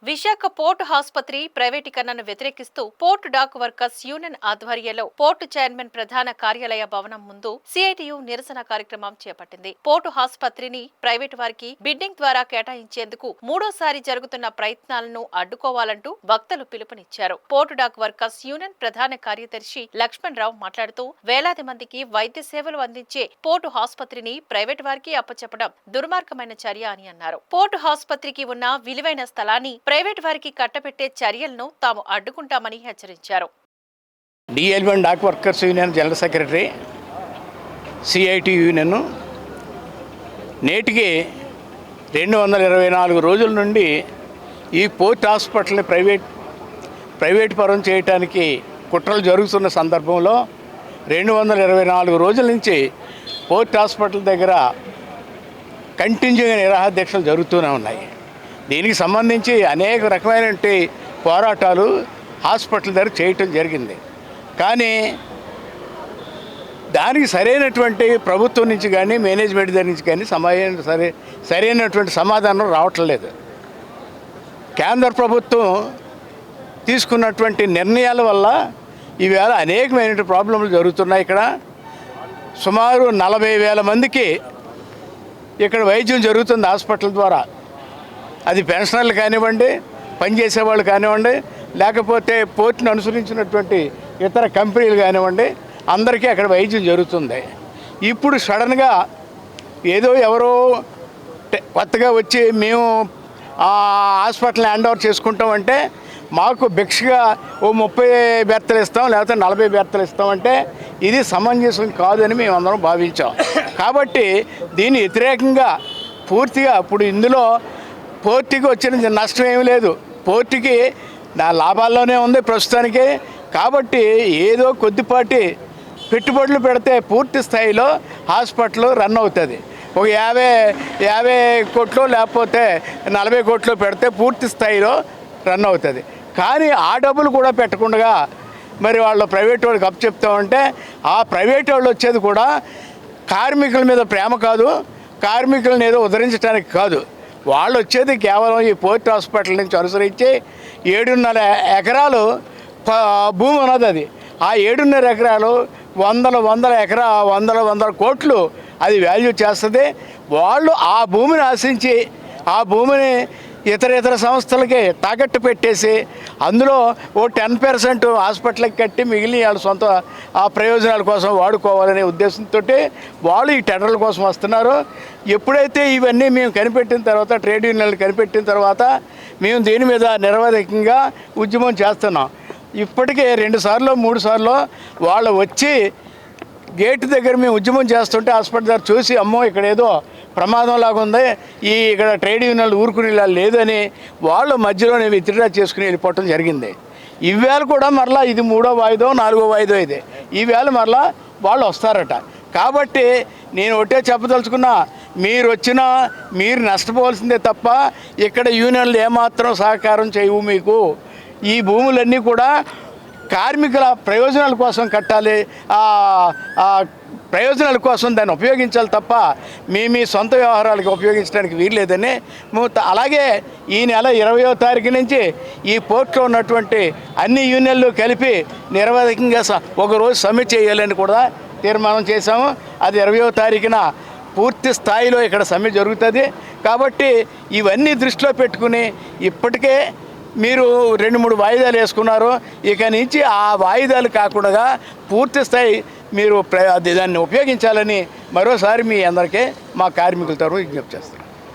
Visakha port ఆసుపత్రి ప్రైవేటీకరణను వ్యతిరేకిస్తూ port dock workers union ఆధ్వర్యంలో పోర్టు చైర్మన్ ప్రధాన కార్యాలయ భవనం ముందు సిఐటియు నిరసన కార్యక్రమం చేపట్టింది. పోర్టు ఆసుపత్రిని ప్రైవేటు వారికి బిడ్డింగ్ ద్వారా కేటాయించేందుకు మూడోసారి జరుగుతున్న ప్రయత్నాలను అడ్డుకోవాలంటూ భక్తులు పిలుపునిచ్చారు. పోర్టు డాక్ వర్కర్స్ యూనియన్ ప్రధాన కార్యదర్శి లక్ష్మణ్ రావు మాట్లాడుతూ వేలాది మందికి వైద్య సేవలు అందించే పోర్టు ఆసుపత్రిని ప్రైవేటు వారికి అప్పచెప్పడం దుర్మార్గమైన చర్య అని అన్నారు. పోర్టు ఆసుపత్రికి ఉన్న విలువైన స్థలాన్ని ప్రైవేట్ వారికి కట్టబెట్టే చర్యలను తాము అడ్డుకుంటామని హెచ్చరించారు. DL1 dock workers union general secretary, CIT union నేటికి 224 రోజుల నుండి ఈ పోర్ట్ హాస్పిటల్ని ప్రైవేట్ పరం చేయడానికి కుట్రలు జరుగుతున్న సందర్భంలో 224 రోజుల నుంచి పోర్ట్ హాస్పిటల్ దగ్గర కంటిన్యూగా నిరాహార దీక్షలు జరుగుతూనే ఉన్నాయి. దీనికి సంబంధించి అనేక రకమైనటువంటి పోరాటాలు హాస్పిటల్ దగ్గర చేయటం జరిగింది. కానీ దానికి సరైనటువంటి ప్రభుత్వం నుంచి కానీ మేనేజ్మెంట్ దగ్గర నుంచి కానీ సరైనటువంటి సమాధానం రావటం లేదు. కేంద్ర ప్రభుత్వం తీసుకున్నటువంటి నిర్ణయాల వల్ల ఈవేళ అనేకమైనటువంటి ప్రాబ్లంలు జరుగుతున్నాయి. ఇక్కడ సుమారు 40,000 మందికి ఇక్కడ వైద్యం జరుగుతుంది హాస్పిటల్ ద్వారా. అది పెన్షనర్లు కానివ్వండి, పనిచేసేవాళ్ళు కానివ్వండి, లేకపోతే పోర్టును అనుసరించినటువంటి ఇతర కంపెనీలు కానివ్వండి, అందరికీ అక్కడ వైద్యం జరుగుతుంది. ఇప్పుడు సడన్గా ఎవరో కొత్తగా వచ్చి మేము హాస్పిటల్ని హ్యాండ్ ఓవర్ చేసుకుంటామంటే మాకు భిక్షగా ఓ 30 బెర్తలు ఇస్తాం, లేకపోతే 40 బెర్తలు ఇస్తామంటే ఇది సమంజసం కాదని మేము అందరం భావించాం. కాబట్టి దీని వ్యతిరేకంగా పూర్తిగా ఇప్పుడు ఇందులో పోర్టుకి వచ్చిన నష్టం ఏమీ లేదు, పోర్టుకి నా లాభాల్లోనే ఉంది ప్రస్తుతానికి. కాబట్టి ఏదో కొద్దిపాటి పెట్టుబడులు పెడితే పూర్తి స్థాయిలో హాస్పిటల్ రన్ అవుతుంది. ఒక 50 కోట్లు లేకపోతే 40 కోట్లు పెడితే పూర్తి స్థాయిలో రన్ అవుతుంది. కానీ ఆ డబ్బులు కూడా పెట్టకుండా మరి వాళ్ళు ప్రైవేట్ వాళ్ళకి అప్పచెప్తామంటే ఆ ప్రైవేట్ వాళ్ళు వచ్చేది కూడా కార్మికుల మీద ప్రేమ కాదు, కార్మికులను ఏదో ఉద్ధరించడానికి కాదు. వాళ్ళు వచ్చేది కేవలం ఈ పోర్ట్ హాస్పిటల్ నుంచి అనుసరించి 7.5 ఎకరాలు భూమి ఉన్నది. అది ఆ 7.5 ఎకరాలు వందల కోట్లు అది వాల్యూ చేస్తుంది. వాళ్ళు ఆ భూమిని ఆశించి ఆ భూమిని ఇతర సంస్థలకి తాకట్టు పెట్టేసి అందులో ఓ 10% హాస్పిటల్కి కట్టి మిగిలిన వాళ్ళ సొంత ఆ ప్రయోజనాల కోసం వాడుకోవాలనే ఉద్దేశంతో వాళ్ళు ఈ టెండర్ల కోసం వస్తున్నారు. ఎప్పుడైతే ఇవన్నీ మేము కనిపెట్టిన తర్వాత, ట్రేడ్ యూనియన్లు కనిపెట్టిన తర్వాత మేము దీని మీద నిరవధికంగా ఉద్యమం చేస్తున్నాం. ఇప్పటికే 2 సార్లు 3 సార్లు వాళ్ళు వచ్చి గేటు దగ్గర మేము ఉద్యమం చేస్తుంటే హాస్పిటల్ దగ్గర చూసి అమ్మో ఇక్కడ ఏదో ప్రమాదం లాగా ఉంది, ఇక్కడ ట్రేడ్ యూనియన్లు ఊరుకునేలా లేదని వాళ్ళు మధ్యలోనే విత్డ్రా చేసుకుని వెళ్ళిపోవటం జరిగింది. ఈవేళ కూడా మరలా ఇది 3వ వాయిదో 4వ వాయిదో ఇది. ఈవేళ మరలా వాళ్ళు వస్తారట. కాబట్టి నేను ఒకటే చెప్పదలుచుకున్నా, మీరు వచ్చినా మీరు నష్టపోవాల్సిందే తప్ప ఇక్కడ యూనియన్లు ఏమాత్రం సహకారం చేయవు. మీకు ఈ భూములన్నీ కూడా కార్మికుల ప్రయోజనాల కోసం కట్టాలి, ప్రయోజనాల కోసం దాన్ని ఉపయోగించాలి తప్ప మీ సొంత వ్యవహారాలకు ఉపయోగించడానికి వీల్లేదని. అలాగే ఈ నెల 20వ తారీఖు నుంచి ఈ పోర్టులో ఉన్నటువంటి అన్ని యూనియన్లు కలిపి నిరవధికంగా ఒకరోజు సమ్మె చేయాలని కూడా తీర్మానం చేశాము. అది 20వ తారీఖున పూర్తి స్థాయిలో ఇక్కడ సమ్మె జరుగుతుంది. కాబట్టి ఇవన్నీ దృష్టిలో పెట్టుకుని ఇప్పటికే మీరు 2-3 వాయిదాలు వేసుకున్నారు. ఇక నుంచి ఆ వాయిదాలు కాకుండా పూర్తి స్థాయి మీరు దాన్ని ఉపయోగించాలని మరోసారి మీ అందరికీ మా కార్మికుల తరఫున విజ్ఞప్తి చేస్తాం.